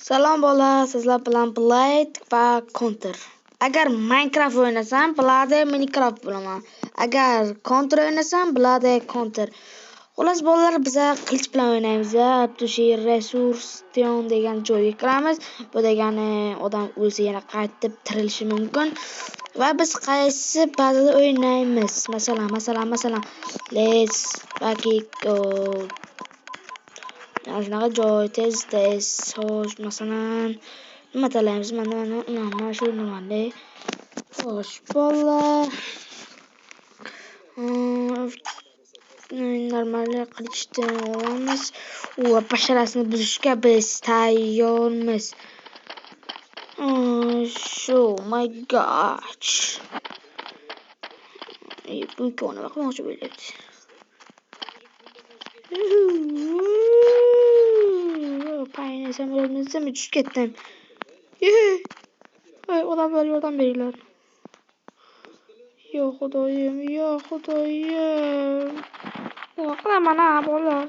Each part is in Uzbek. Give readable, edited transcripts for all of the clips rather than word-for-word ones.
Salom bola, sizlar bilan Blade va Counter. Agar Minecraft o'ynasam, Blade Minecraft bo'laman. Agar Counter o'ynasam, Blade Counter. Xullas bolalar, biza qilich bilan o'ynaymiz. Abdushi Resursion degan joyga kiramiz. Bu degani odam o'lsa yana qaytib tirilishi mumkin. Va biz qaysi bazada o'ynaymiz? Masalan, let's go. Yani shunaqa joy tez xo'sh, masalan nima tanlaymiz? Mana shu nimani xo'sh bolalar normal qilichdan olamiz. Basharasini buzishga biz tayyormiz. Oh my gosh. Bu ikkovini qilmoqchi bo'lyapti. Payne samolyotimizni tushib ketdim. Voy, odamlar yordam beringlar. Yo xudoyim. Nima qilaman bolalar?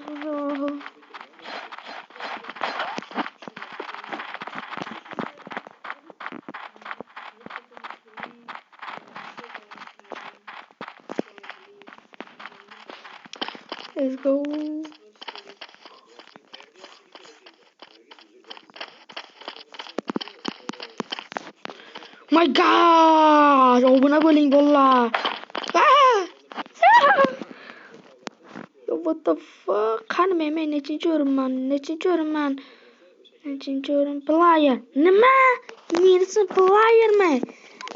Let's go. My god! Buna bo'ling bolalar. Yo, what the fuck? Qani men nechinchi o'rinman? Player. Nima? Menisi playermi?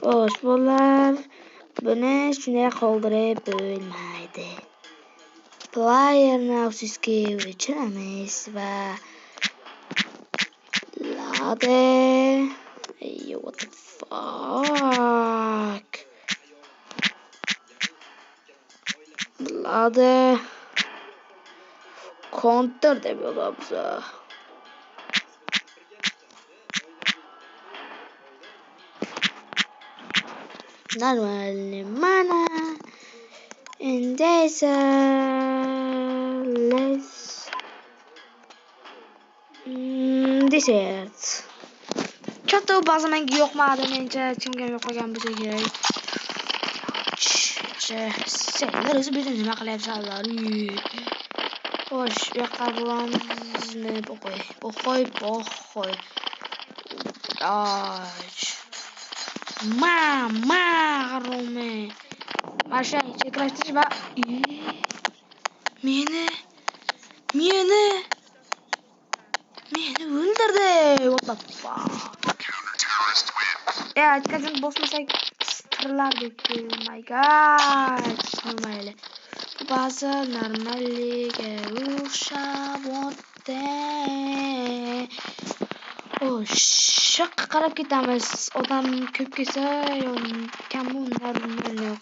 Xo'sh, bolalar. Buni shunday qoldirib bo'lmaydi. Playerni afsuski o'chiramiz va lade. Yo, what the fuck? Lade. Counter deb yozamiz. Normal mana. And there's less desert. Katta ba'zi menga yoqmadi, mencha kimga yoqmagan bo'lsa kerak. Senlar o'zi bir nima qilyapsanlar? Xo'sh, bu yoqqa bo'lamizmi? Bo'qoy. Rome. Masha cheklash va meni o'ldirdi. What the fuck? Aytgandim bosmasak tirlardik. Oh my god. Normal. Ba'zi normalga o'xshabotdi. Shaq qarab ketamiz. Odam ko'p kelsa, kam normal.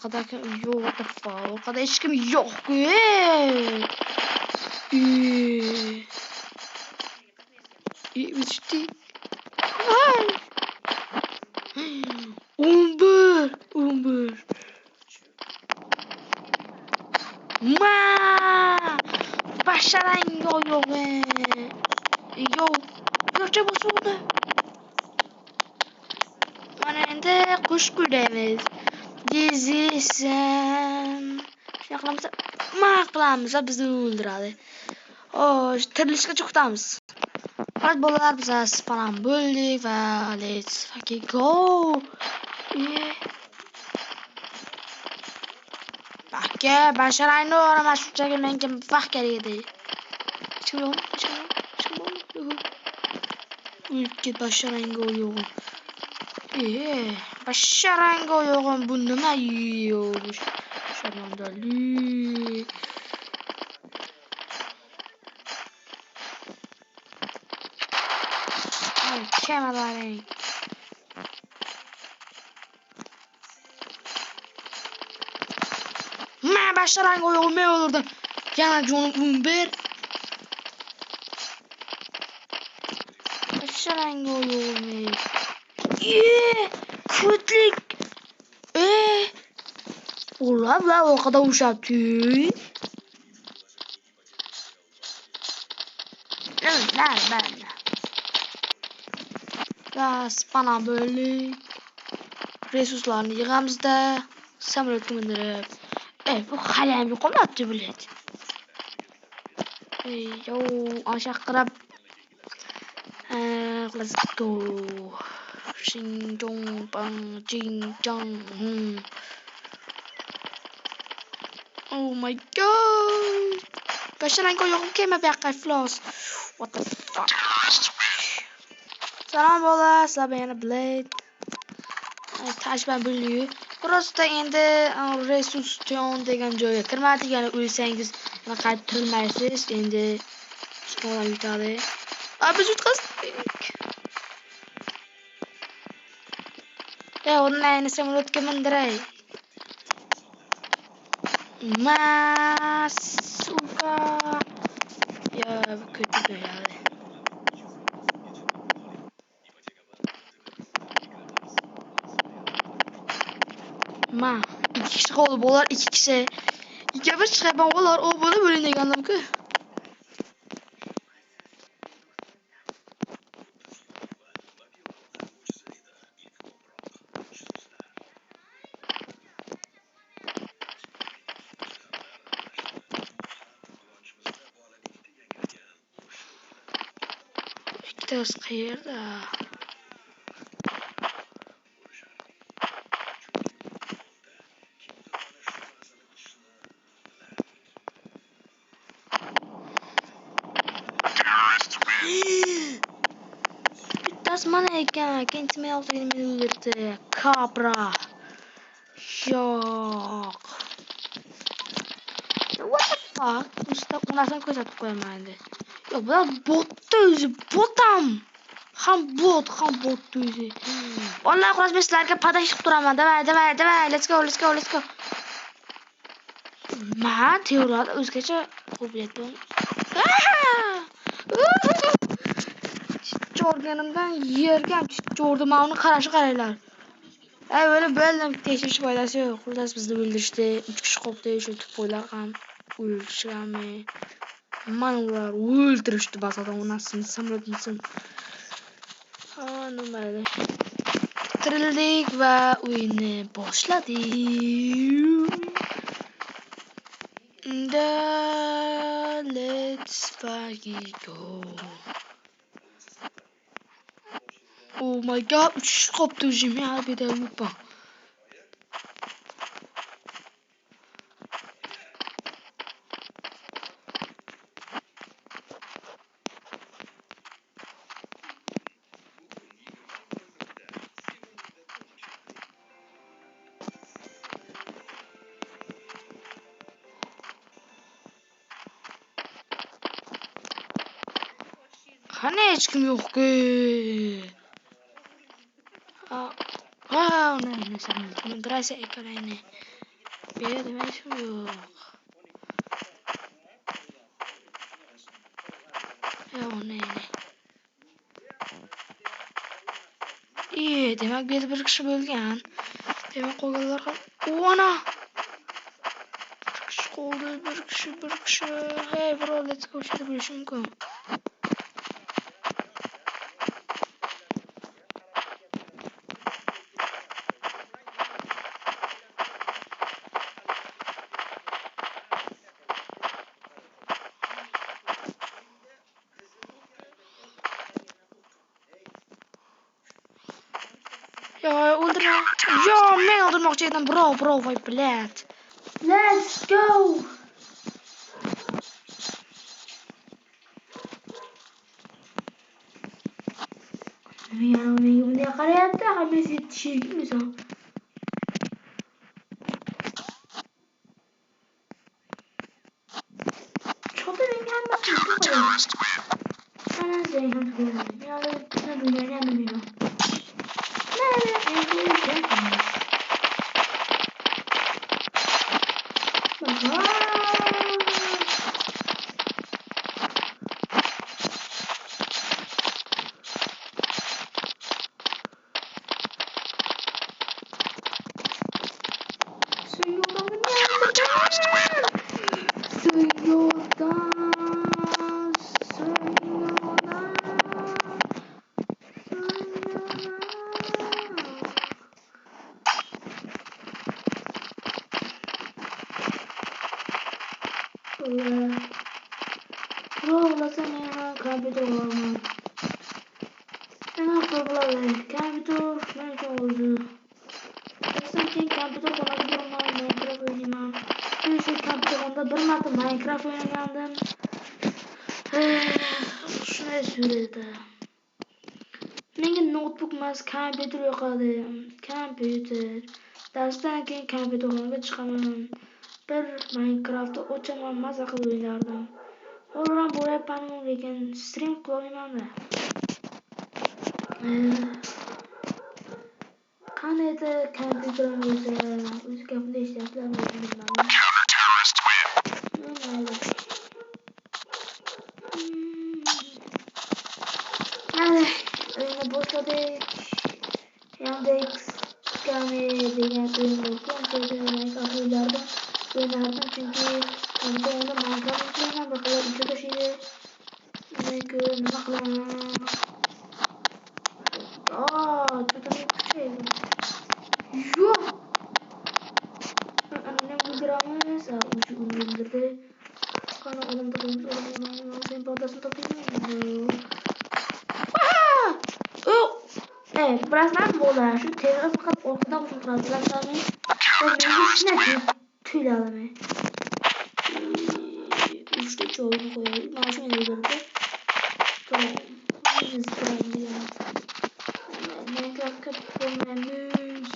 What the fuck? O kadar hech kim yo'q-ku. 11. Basharang yo'g'e. Yo'qcha bo'lsa mana endi qush kudamiz. Dizisam. Shuna qilamiz, bizni o'ldiradi. Xo'sh, tirilishgacha kutamiz. Hozir bolalar biz spawn bo'ldik va let's fucking go. Bakka basharangni o'raman shunchaki menga vaqt kerak edi. Chiqim. Ulki basharangga yo'q. Basharangga yo'q, bu nima yo'q? Sharmandalik. Kemalaring. Basharangga yo'q, men o'ldirdim. Yana jonim 11. Basharangga yo'q. Kutlik. Ular o kadar uçaktı. Evet, ben. va spana bölük. Resurslarını yığamızda. Samolyot mindirib. Bu halem yo'qolmabdi bulet. Yo, aşağı qirab. Let's go. Xing Zhong Bang Jing Zhang. Oh my god. Başaran koyuyorum keme bir floss. What the fuck? Salam bola, sizlar yana Blade. Tashban bölüyor. Burası da endi Resustion degan joyga kirmadik. Yani o'lsangiz yana qaytib tirilmaysiz. Endi shkola yutadi. Biz yutqazdik. Online samolyotga mindiray. Suka. Ya kötü böyle. İki kişi oldu bolar, iki kişi. İki bir çıkayban bolar, o böyle böyle ne gandım ki? İkisi kıyırda. Tasman ekan, kendimi altını öldürdü. Kabra. Yok. What the fuck? Usta unasını ko'rsatib qo'yaman endi. Yo, bular botda o'zi, botam. Ham bot o'zi. Vallahi xolos men sizlarga padash qilib turaman. Davay, let's go. Teoriyada o'zgacha qobiliyat bor. Jorganimdan yerga jordim, mana uni qaranglar. Böyle tekshirish foydasi yo'q. Xullas bizni o'ldirishdi. 3 kishi qoldi, shu tupoylar ham o'lishganmi? Mana ular o'ldirishdi basadan onasini, samolyotini. Nimaydi? Bitirildik va o'yinni boshladik. Let's fucking go. Oh my god, 3 kishi qolibdi o'zim, albida yupa. Qani hech kim yo'q-ku. Ne samolyotni birasi ekanini. Berdi men shu yo'q. Ne. Demak bu yerda bir kishi bo'lgan. Demak qolganlar ham ana. Bir kishi qoldi, bir kishi. Hey bro, let's go shit bo'lishi mumkin. O'ldirma. Men o'ldirmoqchi edim, bro, voy blad. Let's go. Yana bunday qarayapti, hammasi yetishigimiz. Cho'ta menga hamma qilib. Ana sen ham ko'radi. Yana bilmayman. kompüter nega o'zi? Dastan keyin kompüter xonaga boraman, Minecraft o'ynayman. Shu kompüterda bir marta Minecraft o'ynagandim. Shunday suradi. Menga notebook emas, kompüter yoqadi. Kompüter. Darsdan keyin kompüter xonaga chiqaman. Bir Minecraft'da o'chaman, maza qilib o'ynardim. Hozir bo'lyapman, lekin stream qilolmayman-da. Qanday kompüterim o'zi gapni eshityapsizlarmi bilmadim. Mayli, o'yinni boshladik. Yandex Game degan o'yin bor. Minecraft o'ynardim chunki bunda Minecraft o'ynagan bir qilib uchrashidi. Menga nima qilaman? Juda kuchaydi. Yo'q. Annem guramiz, ucu o'ldirdi. Qani olamda bo'lsa, sen podasini topaymi? Birazdan bo'lar. Shu tezroq faqat orqadan uchun turadi. Bilasizmi? Menga shunday tuyuladimi? Uchta joyini qo'yaylik. Mana shuni o'ldirdi. Tamam. Biz deymiz. Minecraftga bo'lmaymiz.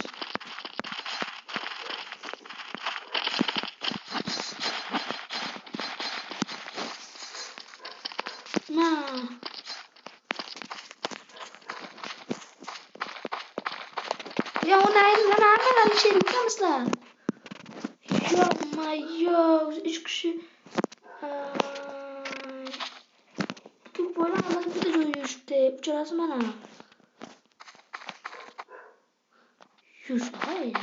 Ya ona aylananlar içeri kalmışlar. Yapma yok. 3 kişi. Bu böyle alıp bir de görüyor işte. Uçarası bana. Yuş hayır.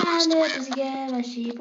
Yani bizge ve şey